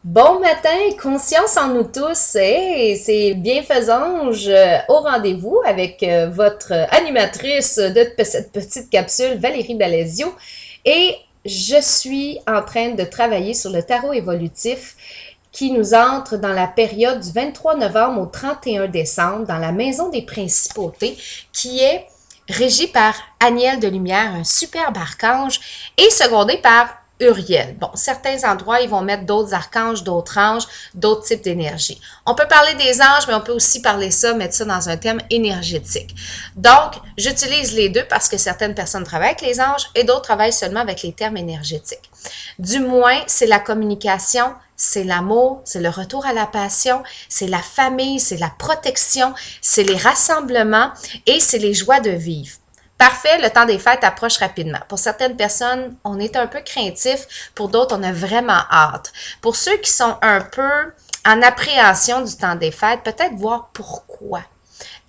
Bon matin, conscience en nous tous, et c'est Bienfaisange au rendez-vous avec votre animatrice de cette petite capsule, Valérie Dalezio, et je suis en train de travailler sur le tarot évolutif qui nous entre dans la période du 23 novembre au 31 décembre dans la Maison des Principautés, qui est régie par Aniel de Lumière, un superbe archange, et secondé par Uriel. Bon, certains endroits, ils vont mettre d'autres archanges, d'autres anges, d'autres types d'énergie. On peut parler des anges, mais on peut aussi parler ça, mettre ça dans un terme énergétique. Donc, j'utilise les deux parce que certaines personnes travaillent avec les anges et d'autres travaillent seulement avec les termes énergétiques. Du moins, c'est la communication, c'est l'amour, c'est le retour à la passion, c'est la famille, c'est la protection, c'est les rassemblements et c'est les joies de vivre. Parfait, le temps des fêtes approche rapidement. Pour certaines personnes, on est un peu craintif. Pour d'autres, on a vraiment hâte. Pour ceux qui sont un peu en appréhension du temps des fêtes, peut-être voir pourquoi.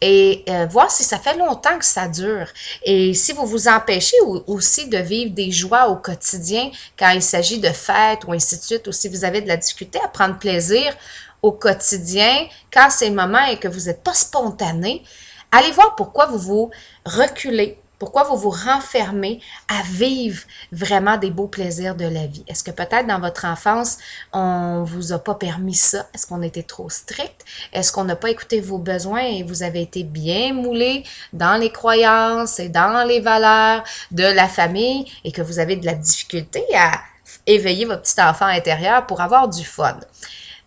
Et voir si ça fait longtemps que ça dure. Et si vous vous empêchez aussi de vivre des joies au quotidien quand il s'agit de fêtes ou ainsi de suite, ou si vous avez de la difficulté à prendre plaisir au quotidien, quand c'est le moment et que vous n'êtes pas spontané, allez voir pourquoi vous vous reculez, pourquoi vous vous renfermez à vivre vraiment des beaux plaisirs de la vie. Est-ce que peut-être dans votre enfance, on vous a pas permis ça? Est-ce qu'on était trop strict? Est-ce qu'on n'a pas écouté vos besoins et vous avez été bien moulé dans les croyances et dans les valeurs de la famille et que vous avez de la difficulté à éveiller votre petit enfant intérieur pour avoir du fun?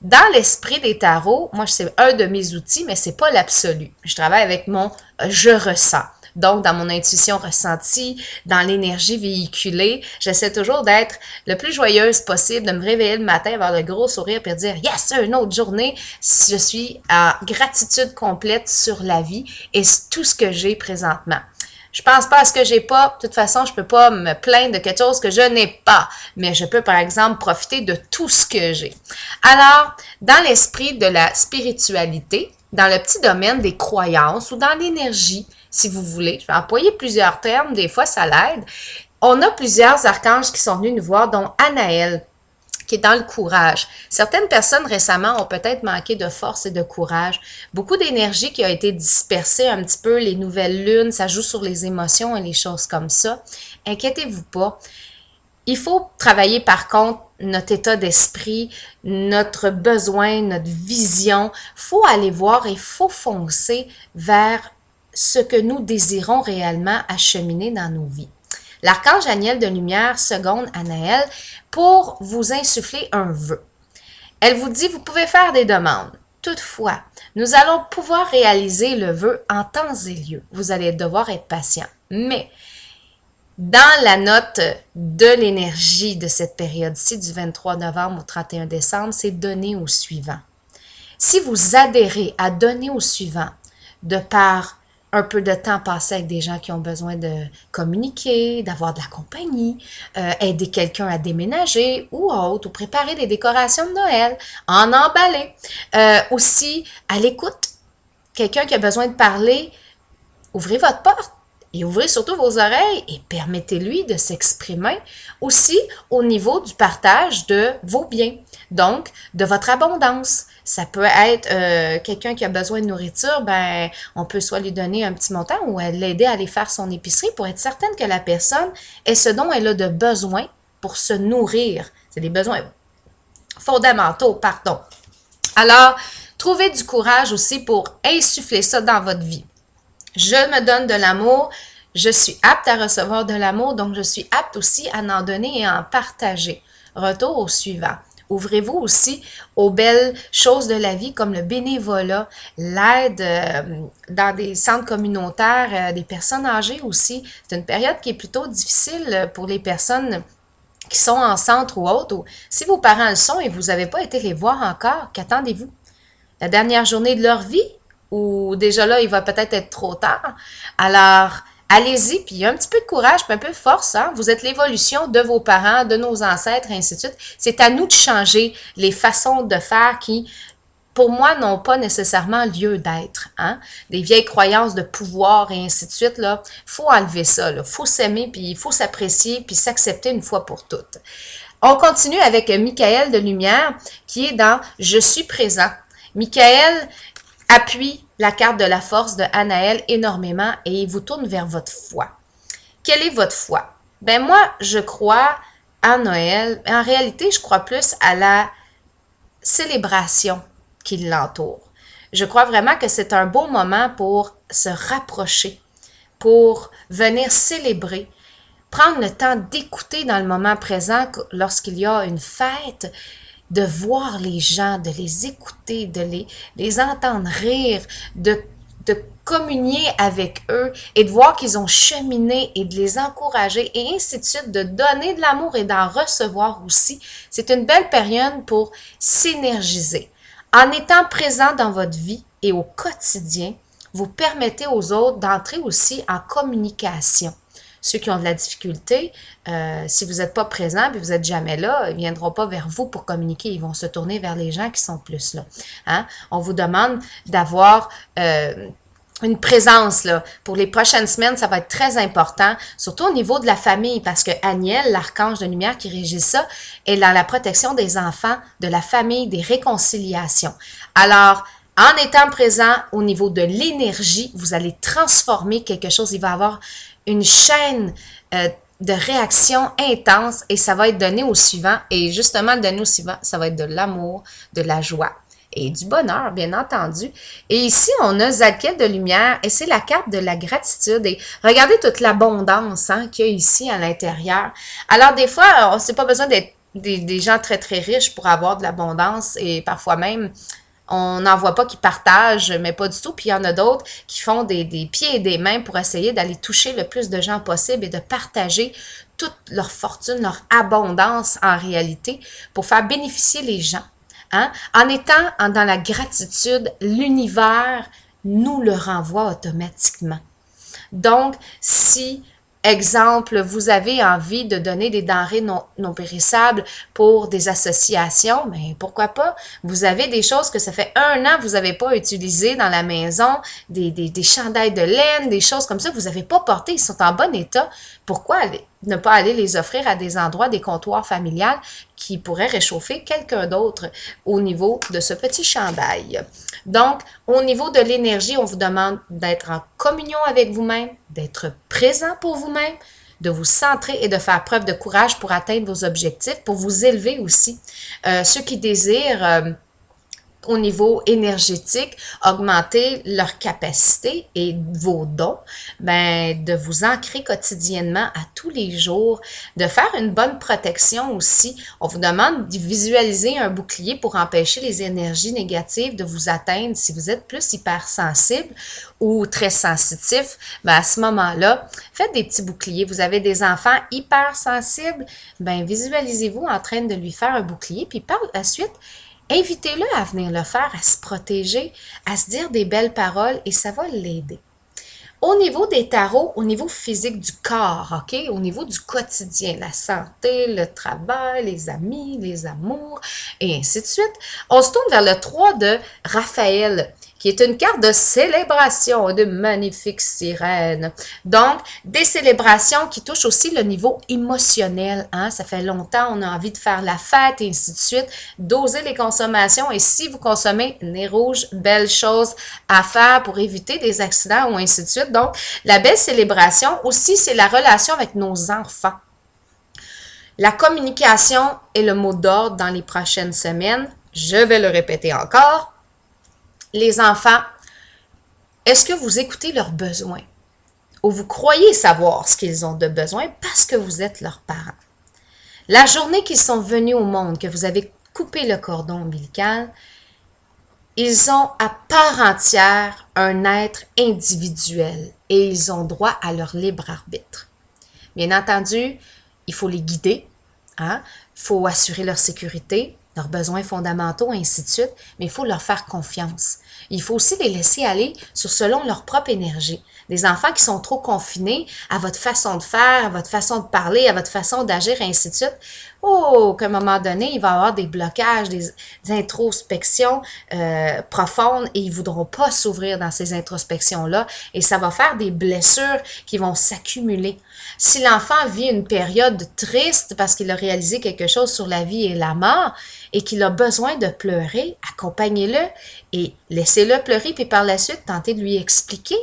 Dans l'esprit des tarots, moi, c'est un de mes outils, mais c'est pas l'absolu. Je travaille avec mon je ressens. Donc, dans mon intuition ressentie, dans l'énergie véhiculée, j'essaie toujours d'être le plus joyeuse possible, de me réveiller le matin, avoir le gros sourire, puis de dire « Yes, une autre journée! » Je suis en gratitude complète sur la vie et tout ce que j'ai présentement. Je pense pas à ce que j'ai pas. De toute façon, je peux pas me plaindre de quelque chose que je n'ai pas. Mais je peux, par exemple, profiter de tout ce que j'ai. Alors, dans l'esprit de la spiritualité, dans le petit domaine des croyances ou dans l'énergie, si vous voulez, je vais employer plusieurs termes, des fois ça l'aide. On a plusieurs archanges qui sont venus nous voir, dont Anaël, qui est dans le courage. Certaines personnes récemment ont peut-être manqué de force et de courage. Beaucoup d'énergie qui a été dispersée un petit peu, les nouvelles lunes, ça joue sur les émotions et les choses comme ça. Inquiétez-vous pas. Il faut travailler par contre notre état d'esprit, notre besoin, notre vision. Faut aller voir et faut foncer vers ce que nous désirons réellement acheminer dans nos vies. L'archange Aniel de Lumière seconde Anaël pour vous insuffler un vœu. Elle vous dit, vous pouvez faire des demandes. Toutefois, nous allons pouvoir réaliser le vœu en temps et lieu. Vous allez devoir être patient. Mais, dans la note de l'énergie de cette période-ci, du 23 novembre au 31 décembre, c'est donner au suivant. Si vous adhérez à donner au suivant, de par un peu de temps passé avec des gens qui ont besoin de communiquer, d'avoir de la compagnie, aider quelqu'un à déménager ou autre, ou préparer des décorations de Noël, en emballer. Aussi, à l'écoute, quelqu'un qui a besoin de parler, ouvrez votre porte et ouvrez surtout vos oreilles et permettez-lui de s'exprimer aussi au niveau du partage de vos biens, donc de votre abondance. Ça peut être quelqu'un qui a besoin de nourriture, ben on peut soit lui donner un petit montant ou l'aider à aller faire son épicerie pour être certaine que la personne ait ce dont elle a de besoin pour se nourrir. C'est des besoins fondamentaux, pardon. Alors, trouvez du courage aussi pour insuffler ça dans votre vie. Je me donne de l'amour, je suis apte à recevoir de l'amour, donc je suis apte aussi à en donner et à en partager. Retour au suivant. Ouvrez-vous aussi aux belles choses de la vie comme le bénévolat, l'aide dans des centres communautaires, des personnes âgées aussi. C'est une période qui est plutôt difficile pour les personnes qui sont en centre ou autre. Ou si vos parents le sont et vous n'avez pas été les voir encore, qu'attendez-vous? La dernière journée de leur vie? Ou déjà là, il va peut-être être trop tard. Alors, allez-y, puis un petit peu de courage, puis un peu de force. Hein? Vous êtes l'évolution de vos parents, de nos ancêtres, et ainsi de suite. C'est à nous de changer les façons de faire qui, pour moi, n'ont pas nécessairement lieu d'être. Hein? Des vieilles croyances de pouvoir et ainsi de suite, là, faut enlever ça. Il faut s'aimer, puis il faut s'apprécier, puis s'accepter une fois pour toutes. On continue avec Michael de Lumière qui est dans « Je suis présent ». Michael appuie la carte de la force de Anaël énormément et il vous tourne vers votre foi. Quelle est votre foi? Ben moi, je crois à Noël. En réalité, je crois plus à la célébration qui l'entoure. Je crois vraiment que c'est un beau moment pour se rapprocher, pour venir célébrer, prendre le temps d'écouter dans le moment présent lorsqu'il y a une fête, de voir les gens, de les écouter, de les entendre rire, de communier avec eux et de voir qu'ils ont cheminé et de les encourager et ainsi de suite, de donner de l'amour et d'en recevoir aussi. C'est une belle période pour s'énergiser. En étant présent dans votre vie et au quotidien, vous permettez aux autres d'entrer aussi en communication. Ceux qui ont de la difficulté, si vous n'êtes pas présent et vous n'êtes jamais là, ils ne viendront pas vers vous pour communiquer. Ils vont se tourner vers les gens qui sont plus là. Hein? On vous demande d'avoir une présence là. Pour les prochaines semaines, ça va être très important, surtout au niveau de la famille, parce que Aniel, l'archange de lumière qui régit ça, est dans la protection des enfants, de la famille, des réconciliations. Alors, en étant présent au niveau de l'énergie, vous allez transformer quelque chose. Il va y avoir une chaîne de réactions intenses et ça va être donné au suivant. Et justement, le donné au suivant, ça va être de l'amour, de la joie et du bonheur, bien entendu. Et ici, on a Zadkiel de lumière et c'est la carte de la gratitude. Et regardez toute l'abondance qu'il y a ici à l'intérieur. Alors, des fois, on n'a pas besoin d'être des gens très, très riches pour avoir de l'abondance et parfois même, on n'en voit pas qui partagent, mais pas du tout. Puis il y en a d'autres qui font des pieds et des mains pour essayer d'aller toucher le plus de gens possible et de partager toute leur fortune, leur abondance en réalité pour faire bénéficier les gens. Hein? En étant dans la gratitude, l'univers nous le renvoie automatiquement. Donc, si, exemple, vous avez envie de donner des denrées non périssables pour des associations, mais pourquoi pas? Vous avez des choses que ça fait 1 an que vous n'avez pas utilisées dans la maison, des chandails de laine, des choses comme ça que vous n'avez pas portées, ils sont en bon état. Pourquoi ne pas aller les offrir à des endroits, des comptoirs familiales qui pourraient réchauffer quelqu'un d'autre au niveau de ce petit chandail? Donc, au niveau de l'énergie, on vous demande d'être en communion avec vous-même, d'être présent pour vous-même, de vous centrer et de faire preuve de courage pour atteindre vos objectifs, pour vous élever aussi. Ceux qui désirent au niveau énergétique, augmenter leur capacité et vos dons, ben, de vous ancrer quotidiennement à tous les jours, de faire une bonne protection aussi. On vous demande de visualiser un bouclier pour empêcher les énergies négatives de vous atteindre. Si vous êtes plus hypersensible ou très sensitif, ben à ce moment-là, faites des petits boucliers. Vous avez des enfants hypersensibles, ben visualisez-vous en train de lui faire un bouclier, puis par la suite, invitez-le à venir le faire, à se protéger, à se dire des belles paroles et ça va l'aider. Au niveau des tarots, au niveau physique du corps, OK? Au niveau du quotidien, la santé, le travail, les amis, les amours, et ainsi de suite, on se tourne vers le 3 de Raphaël, qui est une carte de célébration, de magnifiques sirènes. Donc, des célébrations qui touchent aussi le niveau émotionnel. Hein? Ça fait longtemps, on a envie de faire la fête et ainsi de suite. Doser les consommations et si vous consommez nez rouge, belles choses à faire pour éviter des accidents ou ainsi de suite. Donc, la belle célébration aussi, c'est la relation avec nos enfants. La communication est le mot d'ordre dans les prochaines semaines. Je vais le répéter encore. Les enfants, est-ce que vous écoutez leurs besoins ou vous croyez savoir ce qu'ils ont de besoin parce que vous êtes leurs parents? La journée qu'ils sont venus au monde, que vous avez coupé le cordon ombilical, ils ont à part entière un être individuel et ils ont droit à leur libre arbitre. Bien entendu, il faut les guider, hein? Il faut assurer leur sécurité, leurs besoins fondamentaux, ainsi de suite, mais il faut leur faire confiance. Il faut aussi les laisser aller selon leur propre énergie. Des enfants qui sont trop confinés à votre façon de faire, à votre façon de parler, à votre façon d'agir, ainsi de suite, oh, qu'à un moment donné, il va y avoir des blocages, des introspections profondes et ils ne voudront pas s'ouvrir dans ces introspections-là et ça va faire des blessures qui vont s'accumuler. Si l'enfant vit une période triste parce qu'il a réalisé quelque chose sur la vie et la mort et qu'il a besoin de pleurer, accompagnez-le et laissez-le pleurer, puis par la suite, tentez de lui expliquer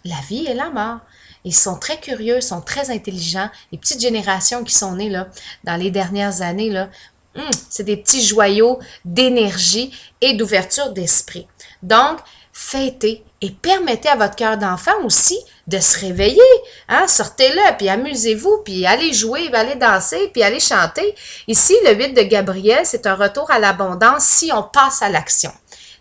la vie et la mort. Ils sont très curieux, ils sont très intelligents. Les petites générations qui sont nées là, dans les dernières années, là, c'est des petits joyaux d'énergie et d'ouverture d'esprit. Donc, fêtez et permettez à votre cœur d'enfant aussi de se réveiller. Hein? Sortez-le, puis amusez-vous, puis allez jouer, allez danser, puis allez chanter. Ici, le 8 de Gabriel, c'est un retour à l'abondance si on passe à l'action.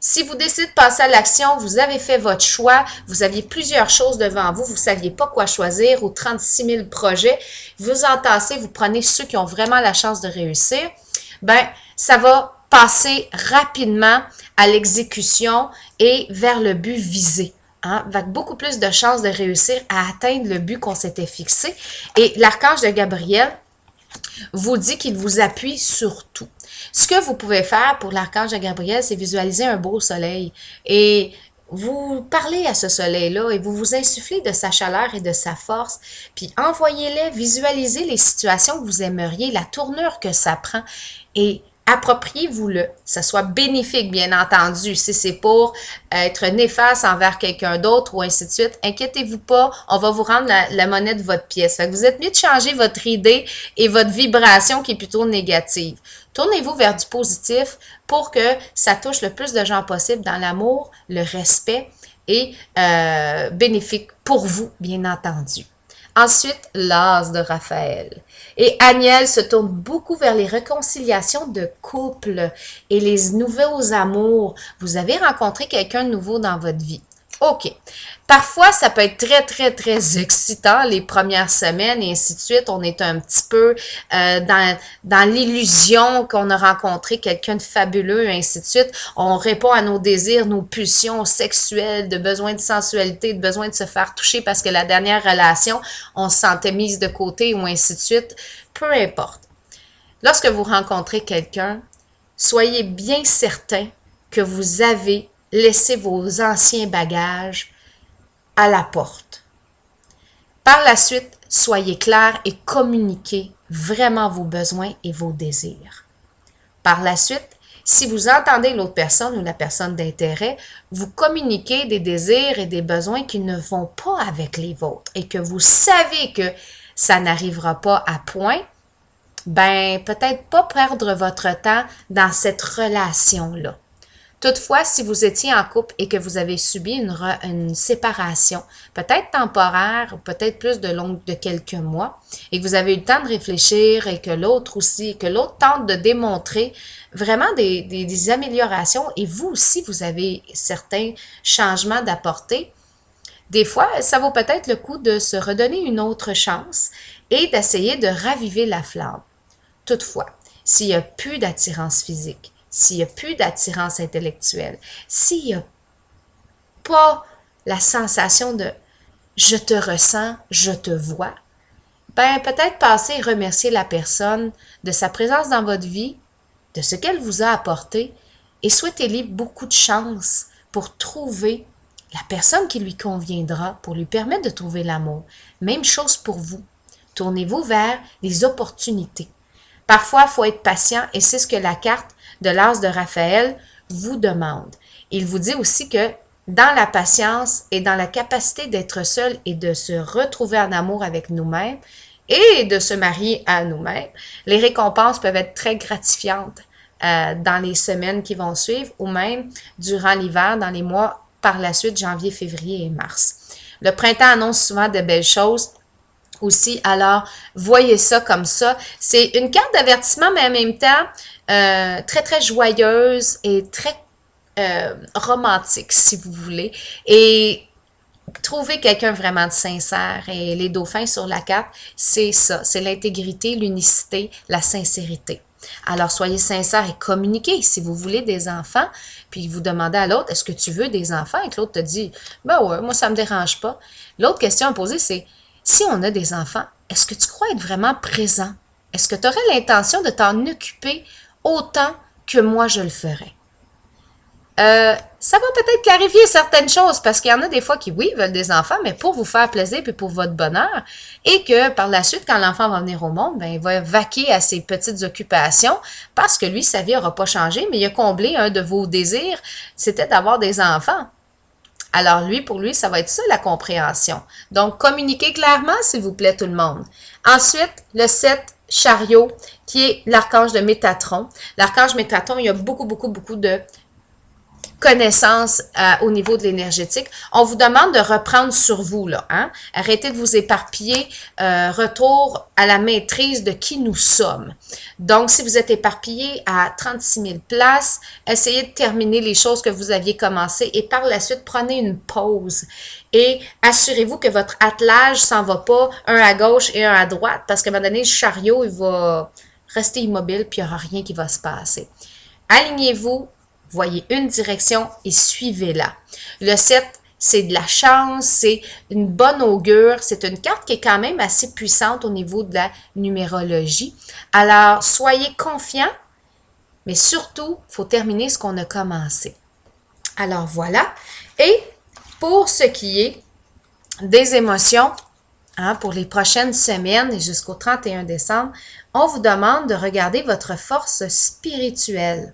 Si vous décidez de passer à l'action, vous avez fait votre choix, vous aviez plusieurs choses devant vous, vous ne saviez pas quoi choisir ou 36 000 projets, vous entassez, vous prenez ceux qui ont vraiment la chance de réussir, ben ça va passer rapidement à l'exécution et vers le but visé. Hein, avec beaucoup plus de chances de réussir à atteindre le but qu'on s'était fixé. Et l'archange de Gabriel vous dit qu'il vous appuie sur tout. Ce que vous pouvez faire pour l'archange de Gabriel, c'est visualiser un beau soleil et vous parlez à ce soleil-là et vous vous insufflez de sa chaleur et de sa force, puis envoyez-les, visualisez les situations que vous aimeriez, la tournure que ça prend et appropriez-vous-le, que ce soit bénéfique, bien entendu. Si c'est pour être néfaste envers quelqu'un d'autre ou ainsi de suite, inquiétez-vous pas, on va vous rendre la monnaie de votre pièce. Fait que vous êtes mieux de changer votre idée et votre vibration qui est plutôt négative. Tournez-vous vers du positif pour que ça touche le plus de gens possible dans l'amour, le respect et bénéfique pour vous, bien entendu. Ensuite, l'as de Raphaël. Et Aniel se tourne beaucoup vers les réconciliations de couple et les nouveaux amours. Vous avez rencontré quelqu'un de nouveau dans votre vie. OK. Parfois, ça peut être très, très, très excitant les premières semaines et ainsi de suite. On est un petit peu dans l'illusion qu'on a rencontré quelqu'un de fabuleux et ainsi de suite. On répond à nos désirs, nos pulsions sexuelles, de besoin de sensualité, de besoin de se faire toucher parce que la dernière relation, on se sentait mise de côté ou ainsi de suite. Peu importe. Lorsque vous rencontrez quelqu'un, soyez bien certain que vous avez laissé vos anciens bagages à la porte. Par la suite, soyez clair et communiquez vraiment vos besoins et vos désirs. Par la suite, si vous entendez l'autre personne ou la personne d'intérêt, vous communiquez des désirs et des besoins qui ne vont pas avec les vôtres et que vous savez que ça n'arrivera pas à point, ben peut-être pas perdre votre temps dans cette relation-là. Toutefois, si vous étiez en couple et que vous avez subi une séparation, peut-être temporaire, ou peut-être plus de quelques mois, et que vous avez eu le temps de réfléchir et que l'autre aussi, que l'autre tente de démontrer vraiment des améliorations et vous aussi, vous avez certains changements d'apporter, des fois, ça vaut peut-être le coup de se redonner une autre chance et d'essayer de raviver la flamme. Toutefois, s'il n'y a plus d'attirance physique, s'il n'y a plus d'attirance intellectuelle, s'il n'y a pas la sensation de « je te ressens, je te vois », ben peut-être passer et remercier la personne de sa présence dans votre vie, de ce qu'elle vous a apporté et souhaitez-lui beaucoup de chance pour trouver la personne qui lui conviendra, pour lui permettre de trouver l'amour. Même chose pour vous. Tournez-vous vers les opportunités. Parfois, il faut être patient et c'est ce que la carte de l'as de Raphaël vous demande. Il vous dit aussi que dans la patience et dans la capacité d'être seul et de se retrouver en amour avec nous-mêmes et de se marier à nous-mêmes, les récompenses peuvent être très gratifiantes dans les semaines qui vont suivre ou même durant l'hiver, dans les mois par la suite, janvier, février et mars. Le printemps annonce souvent de belles choses aussi, alors voyez ça comme ça. C'est une carte d'avertissement, mais en même temps, très, très joyeuse et très romantique, si vous voulez. Et trouver quelqu'un vraiment de sincère. Et les dauphins sur la carte, c'est ça. C'est l'intégrité, l'unicité, la sincérité. Alors, soyez sincères et communiquez. Si vous voulez des enfants, puis vous demandez à l'autre, est-ce que tu veux des enfants? Et que l'autre te dit, ben ouais, moi, ça me dérange pas. L'autre question à poser, c'est, si on a des enfants, est-ce que tu crois être vraiment présent? Est-ce que tu aurais l'intention de t'en occuper autant que moi je le ferais? Ça va peut-être clarifier certaines choses parce qu'il y en a des fois qui, oui, veulent des enfants, mais pour vous faire plaisir puis pour votre bonheur. Et que par la suite, quand l'enfant va venir au monde, ben, il va vaquer à ses petites occupations parce que lui, sa vie n'aura pas changé, mais il a comblé un de vos désirs, c'était d'avoir des enfants. Alors lui, pour lui, ça va être ça la compréhension. Donc, communiquez clairement, s'il vous plaît, tout le monde. Ensuite, le 7, chariot, qui est l'archange de Métatron. L'archange Métatron, il y a beaucoup de connaissances au niveau de l'énergétique. On vous demande de reprendre sur vous, là, hein? Arrêtez de vous éparpiller, retour à la maîtrise de qui nous sommes. Donc, si vous êtes éparpillé à 36 000 places, essayez de terminer les choses que vous aviez commencées et par la suite, prenez une pause et assurez-vous que votre attelage s'en va pas un à gauche et un à droite parce qu'à un moment donné, le chariot, il va rester immobile puis il n'y aura rien qui va se passer. Alignez-vous, voyez une direction et suivez-la. Le 7, c'est de la chance, c'est une bonne augure, c'est une carte qui est quand même assez puissante au niveau de la numérologie. Alors, soyez confiants, mais surtout, il faut terminer ce qu'on a commencé. Alors, voilà. Et pour ce qui est des émotions, hein, pour les prochaines semaines et jusqu'au 31 décembre, on vous demande de regarder votre force spirituelle.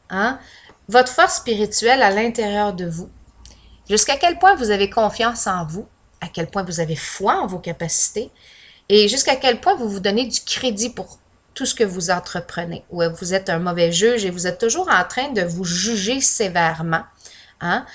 Hein? Votre force spirituelle à l'intérieur de vous. Jusqu'à quel point vous avez confiance en vous, à quel point vous avez foi en vos capacités et jusqu'à quel point vous vous donnez du crédit pour tout ce que vous entreprenez. Ou vous êtes un mauvais juge et vous êtes toujours en train de vous juger sévèrement. Hein?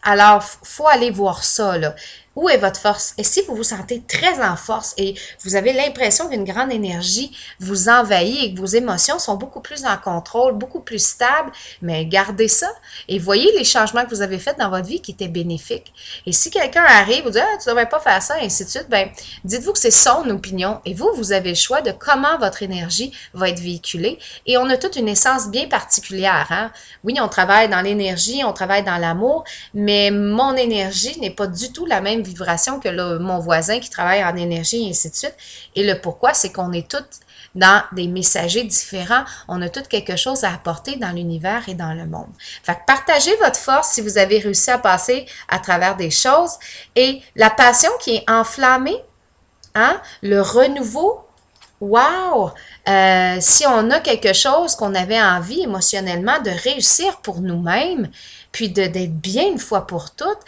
Alors, faut aller voir ça, là. Où est votre force? Et si vous vous sentez très en force et vous avez l'impression qu'une grande énergie vous envahit et que vos émotions sont beaucoup plus en contrôle, beaucoup plus stables, mais gardez ça et voyez les changements que vous avez faits dans votre vie qui étaient bénéfiques. Et si quelqu'un arrive, vous dit « Ah, tu devrais pas faire ça », et ainsi de suite, ben, dites-vous que c'est son opinion et vous, vous avez le choix de comment votre énergie va être véhiculée. Et on a toute une essence bien particulière. Hein? Oui, on travaille dans l'énergie, on travaille dans l'amour, mais mon énergie n'est pas du tout la même vibration que mon voisin qui travaille en énergie et ainsi de suite. Et le pourquoi, c'est qu'on est toutes dans des messagers différents. On a toutes quelque chose à apporter dans l'univers et dans le monde. Fait que partagez votre force si vous avez réussi à passer à travers des choses. Et la passion qui est enflammée, hein, le renouveau, wow! Si on a quelque chose qu'on avait envie émotionnellement de réussir pour nous-mêmes, puis d'être bien une fois pour toutes,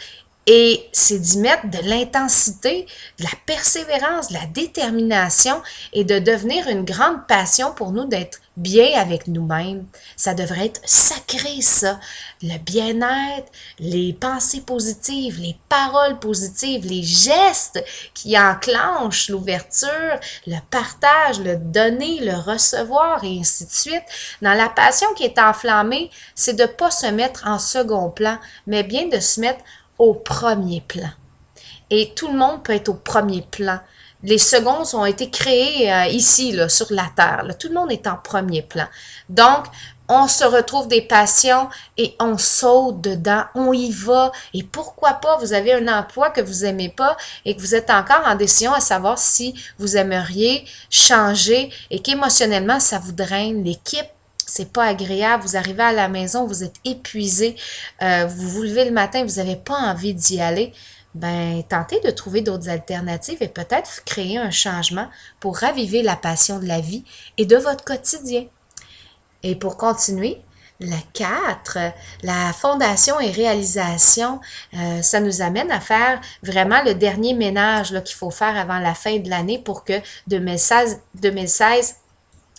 et c'est d'y mettre de l'intensité, de la persévérance, de la détermination et de devenir une grande passion pour nous d'être bien avec nous-mêmes. Ça devrait être sacré, ça. Le bien-être, les pensées positives, les paroles positives, les gestes qui enclenchent l'ouverture, le partage, le donner, le recevoir et ainsi de suite. Dans la passion qui est enflammée, c'est de ne pas se mettre en second plan, mais bien de se mettre au premier plan. Et tout le monde peut être au premier plan. Les secondes ont été créées ici, là, sur la Terre. Là. Tout le monde est en premier plan. Donc, on se retrouve des passions et on saute dedans, on y va. Et pourquoi pas, vous avez un emploi que vous aimez pas et que vous êtes encore en décision à savoir si vous aimeriez changer et qu'émotionnellement, ça vous draine. L'équipe, c'est pas agréable, vous arrivez à la maison, vous êtes épuisé, vous vous levez le matin, vous n'avez pas envie d'y aller, ben tentez de trouver d'autres alternatives et peut-être créer un changement pour raviver la passion de la vie et de votre quotidien. Et pour continuer, la 4, la fondation et réalisation, ça nous amène à faire vraiment le dernier ménage qu'il faut faire avant la fin de l'année pour que 2016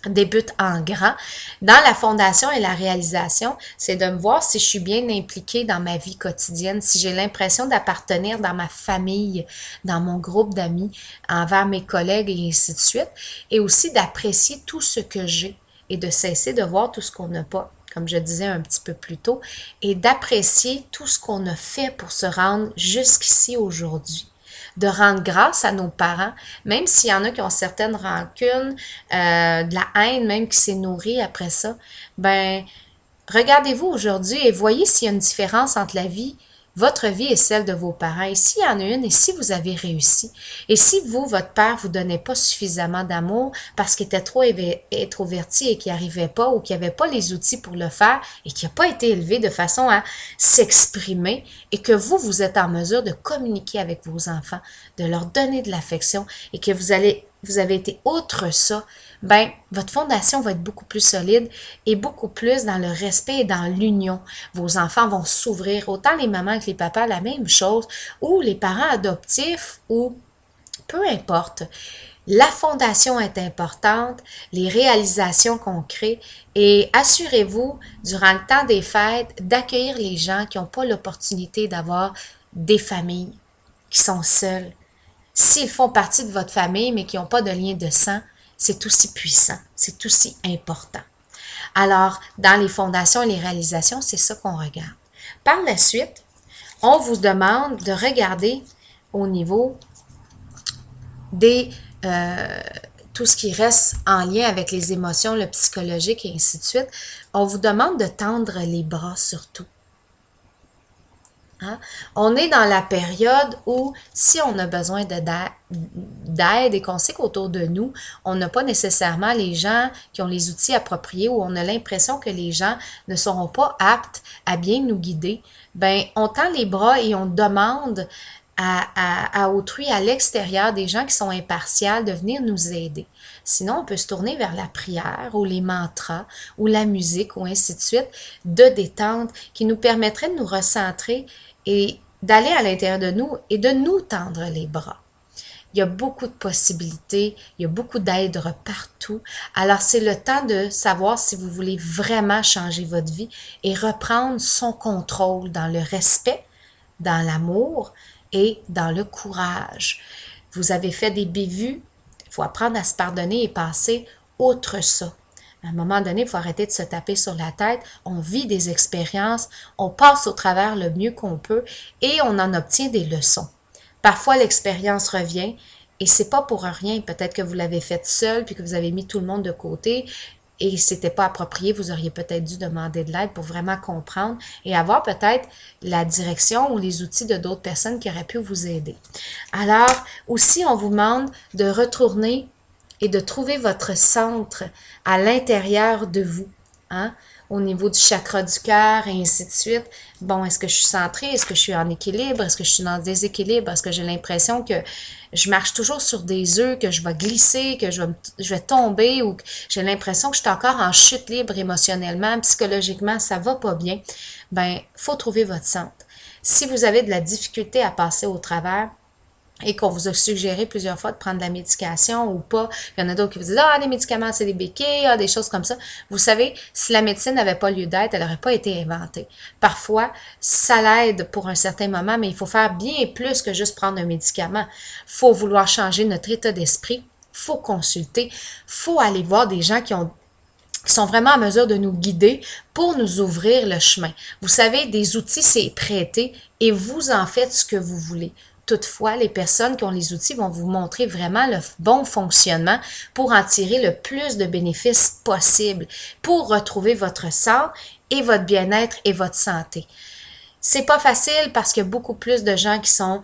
débute en grand. Dans la fondation et la réalisation, c'est de me voir si je suis bien impliquée dans ma vie quotidienne, si j'ai l'impression d'appartenir dans ma famille, dans mon groupe d'amis, envers mes collègues et ainsi de suite, et aussi d'apprécier tout ce que j'ai et de cesser de voir tout ce qu'on n'a pas, comme je disais un petit peu plus tôt, et d'apprécier tout ce qu'on a fait pour se rendre jusqu'ici aujourd'hui. de rendre grâce à nos parents, même s'il y en a qui ont certaines rancunes, de la haine même qui s'est nourrie après ça, ben regardez-vous aujourd'hui et voyez s'il y a une différence entre la vie, votre vie et celle de vos parents. Et s'il y en a une, et si vous avez réussi, et si vous, votre père, vous donnait pas suffisamment d'amour parce qu'il était trop introverti et qu'il n'y arrivait pas ou qu'il n'y avait pas les outils pour le faire et qu'il n'a pas été élevé de façon à s'exprimer et que vous, vous êtes en mesure de communiquer avec vos enfants, de leur donner de l'affection et que vous avez été outre ça, ben, votre fondation va être beaucoup plus solide et beaucoup plus dans le respect et dans l'union. Vos enfants vont s'ouvrir, autant les mamans que les papas, la même chose, ou les parents adoptifs, ou peu importe. La fondation est importante, les réalisations qu'on crée, et assurez-vous, durant le temps des fêtes, d'accueillir les gens qui n'ont pas l'opportunité d'avoir des familles, qui sont seuls. S'ils font partie de votre famille, mais qui n'ont pas de lien de sang, c'est aussi puissant, c'est aussi important. Alors, dans les fondations et les réalisations, c'est ça qu'on regarde. Par la suite, on vous demande de regarder au niveau des tout ce qui reste en lien avec les émotions, le psychologique et ainsi de suite. On vous demande de tendre les bras surtout. Hein? On est dans la période où, si on a besoin d'aide et qu'on sait qu'autour de nous, on n'a pas nécessairement les gens qui ont les outils appropriés ou on a l'impression que les gens ne seront pas aptes à bien nous guider, ben on tend les bras et on demande à autrui, à l'extérieur, des gens qui sont impartials, de venir nous aider. Sinon, on peut se tourner vers la prière ou les mantras ou la musique ou ainsi de suite, de détente, qui nous permettrait de nous recentrer et d'aller à l'intérieur de nous et de nous tendre les bras. Il y a beaucoup de possibilités, il y a beaucoup d'aides partout. Alors, c'est le temps de savoir si vous voulez vraiment changer votre vie et reprendre son contrôle dans le respect, dans l'amour et dans le courage. Vous avez fait des bévues, il faut apprendre à se pardonner et passer outre ça. À un moment donné, il faut arrêter de se taper sur la tête. On vit des expériences, on passe au travers le mieux qu'on peut et on en obtient des leçons. Parfois, l'expérience revient et c'est pas pour rien. Peut-être que vous l'avez faite seul puis que vous avez mis tout le monde de côté et c'était pas approprié. Vous auriez peut-être dû demander de l'aide pour vraiment comprendre et avoir peut-être la direction ou les outils de d'autres personnes qui auraient pu vous aider. Alors, aussi, on vous demande de retourner et de trouver votre centre à l'intérieur de vous, hein? Au niveau du chakra du cœur et ainsi de suite. Bon, est-ce que je suis centrée? Est-ce que je suis en équilibre? Est-ce que je suis dans le déséquilibre? Est-ce que j'ai l'impression que je marche toujours sur des œufs, que je vais glisser, que je vais tomber ou que j'ai l'impression que je suis encore en chute libre émotionnellement, psychologiquement, ça va pas bien? Ben, faut trouver votre centre. Si vous avez de la difficulté à passer au travers, et qu'on vous a suggéré plusieurs fois de prendre de la médication ou pas. Il y en a d'autres qui vous disent « Ah, les médicaments, c'est des béquilles, des choses comme ça. » Vous savez, si la médecine n'avait pas lieu d'être, elle n'aurait pas été inventée. Parfois, ça l'aide pour un certain moment, mais il faut faire bien plus que juste prendre un médicament. Il faut vouloir changer notre état d'esprit. Il faut consulter. Il faut aller voir des gens qui sont vraiment en mesure de nous guider pour nous ouvrir le chemin. Vous savez, des outils, c'est prêté et vous en faites ce que vous voulez. Toutefois, les personnes qui ont les outils vont vous montrer vraiment le bon fonctionnement pour en tirer le plus de bénéfices possible, pour retrouver votre centre et votre bien-être et votre santé. C'est pas facile parce qu'il y a beaucoup plus de gens qui sont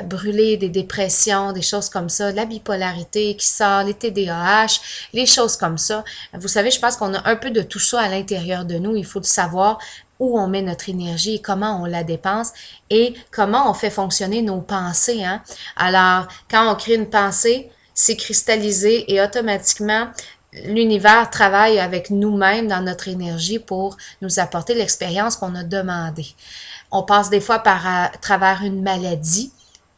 brûlés, des dépressions, des choses comme ça, la bipolarité qui sort, les TDAH, les choses comme ça. Vous savez, je pense qu'on a un peu de tout ça à l'intérieur de nous. Il faut savoir où on met notre énergie et comment on la dépense et comment on fait fonctionner nos pensées. Hein? Alors, quand on crée une pensée, c'est cristallisé et automatiquement, l'univers travaille avec nous-mêmes dans notre énergie pour nous apporter l'expérience qu'on a demandée. On passe des fois par travers une maladie.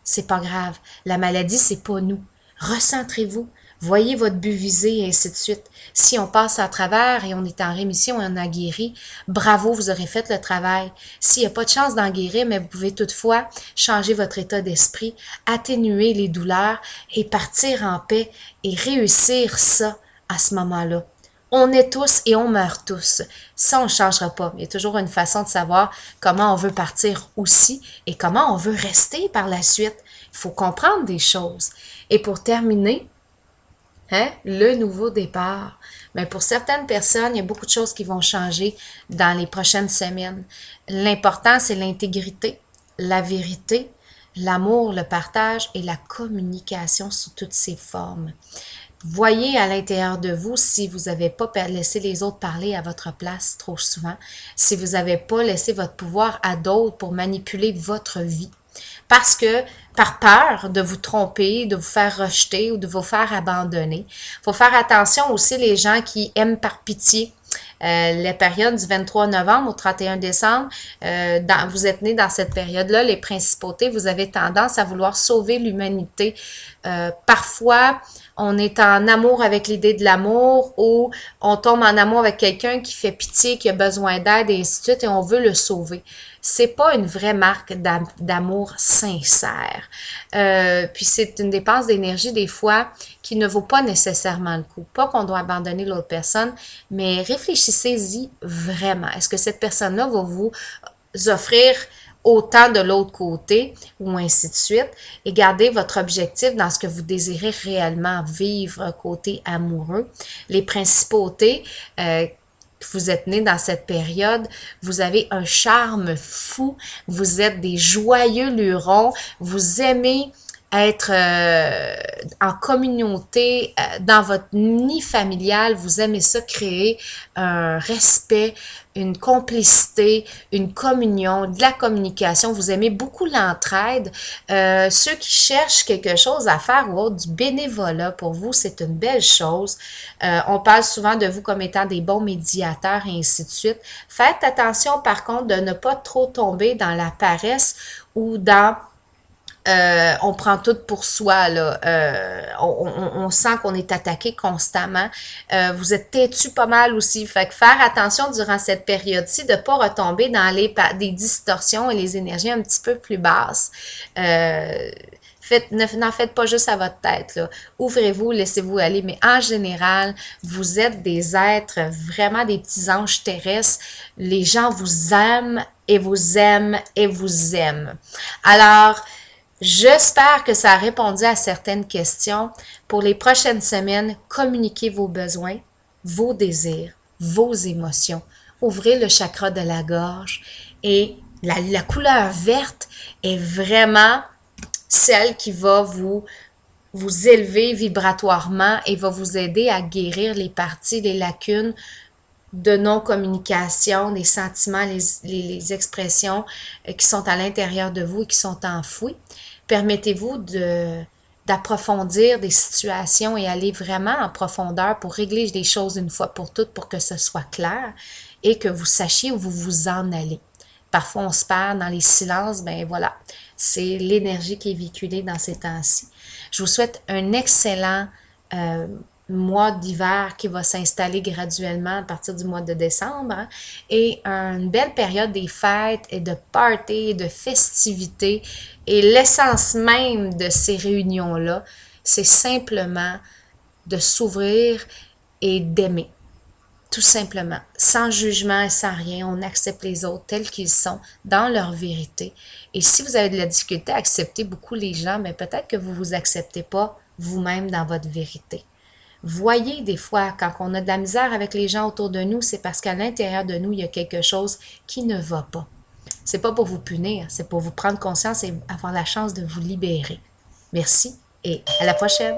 C'est pas grave. La maladie, c'est pas nous. Recentrez-vous. Voyez votre but visé et ainsi de suite. Si on passe à travers et on est en rémission et on a guéri, bravo, vous aurez fait le travail. S'il n'y a pas de chance d'en guérir, mais vous pouvez toutefois changer votre état d'esprit, atténuer les douleurs et partir en paix et réussir ça à ce moment-là. On est tous et on meurt tous. Ça, on ne changera pas. Il y a toujours une façon de savoir comment on veut partir aussi et comment on veut rester par la suite. Il faut comprendre des choses. Et pour terminer, hein, le nouveau départ. Mais pour certaines personnes, il y a beaucoup de choses qui vont changer dans les prochaines semaines. L'important, c'est l'intégrité, la vérité, l'amour, le partage et la communication sous toutes ses formes. Voyez à l'intérieur de vous si vous n'avez pas laissé les autres parler à votre place trop souvent, si vous n'avez pas laissé votre pouvoir à d'autres pour manipuler votre vie. Parce que, par peur de vous tromper, de vous faire rejeter ou de vous faire abandonner. Il faut faire attention aussi les gens qui aiment par pitié. La période du 23 novembre au 31 décembre, vous êtes né dans cette période-là, les principautés, vous avez tendance à vouloir sauver l'humanité. Parfois, on est en amour avec l'idée de l'amour ou on tombe en amour avec quelqu'un qui fait pitié, qui a besoin d'aide et ainsi de suite et on veut le sauver. C'est pas une vraie marque d'amour sincère. Puis c'est une dépense d'énergie des fois qui ne vaut pas nécessairement le coup. Pas qu'on doit abandonner l'autre personne, mais réfléchissez-y vraiment. Est-ce que cette personne-là va vous offrir autant de l'autre côté ou ainsi de suite et gardez votre objectif dans ce que vous désirez réellement vivre côté amoureux. Les principautés, vous êtes né dans cette période, vous avez un charme fou, vous êtes des joyeux lurons, vous aimez être en communauté, dans votre nid familial, vous aimez ça créer un respect, une complicité, une communion, de la communication, vous aimez beaucoup l'entraide. Ceux qui cherchent quelque chose à faire ou autre, du bénévolat, pour vous, c'est une belle chose. On parle souvent de vous comme étant des bons médiateurs et ainsi de suite. Faites attention par contre de ne pas trop tomber dans la paresse ou dans on prend tout pour soi, là. On sent qu'on est attaqué constamment. Vous êtes têtu pas mal aussi. Fait que faire attention durant cette période-ci de ne pas retomber dans des distorsions et les énergies un petit peu plus basses. N'en faites pas juste à votre tête, là. Ouvrez-vous, laissez-vous aller. Mais en général, vous êtes des êtres, vraiment des petits anges terrestres. Les gens vous aiment et vous aiment et vous aiment. Alors, j'espère que ça a répondu à certaines questions. Pour les prochaines semaines, communiquez vos besoins, vos désirs, vos émotions. Ouvrez le chakra de la gorge et la couleur verte est vraiment celle qui va vous élever vibratoirement et va vous aider à guérir les parties, les lacunes de non-communication, des sentiments, les expressions qui sont à l'intérieur de vous et qui sont enfouies. Permettez-vous d'approfondir des situations et aller vraiment en profondeur pour régler les choses une fois pour toutes pour que ce soit clair et que vous sachiez où vous vous en allez. Parfois, on se perd dans les silences, ben voilà, c'est l'énergie qui est véhiculée dans ces temps-ci. Je vous souhaite un excellent mois d'hiver qui va s'installer graduellement à partir du mois de décembre, hein, et une belle période des fêtes et de parties et de festivités. Et l'essence même de ces réunions-là, c'est simplement de s'ouvrir et d'aimer. Tout simplement, sans jugement et sans rien, on accepte les autres tels qu'ils sont, dans leur vérité. Et si vous avez de la difficulté à accepter beaucoup les gens, mais peut-être que vous ne vous acceptez pas vous-même dans votre vérité. Voyez des fois, quand on a de la misère avec les gens autour de nous, c'est parce qu'à l'intérieur de nous, il y a quelque chose qui ne va pas. C'est pas pour vous punir, c'est pour vous prendre conscience et avoir la chance de vous libérer. Merci et à la prochaine!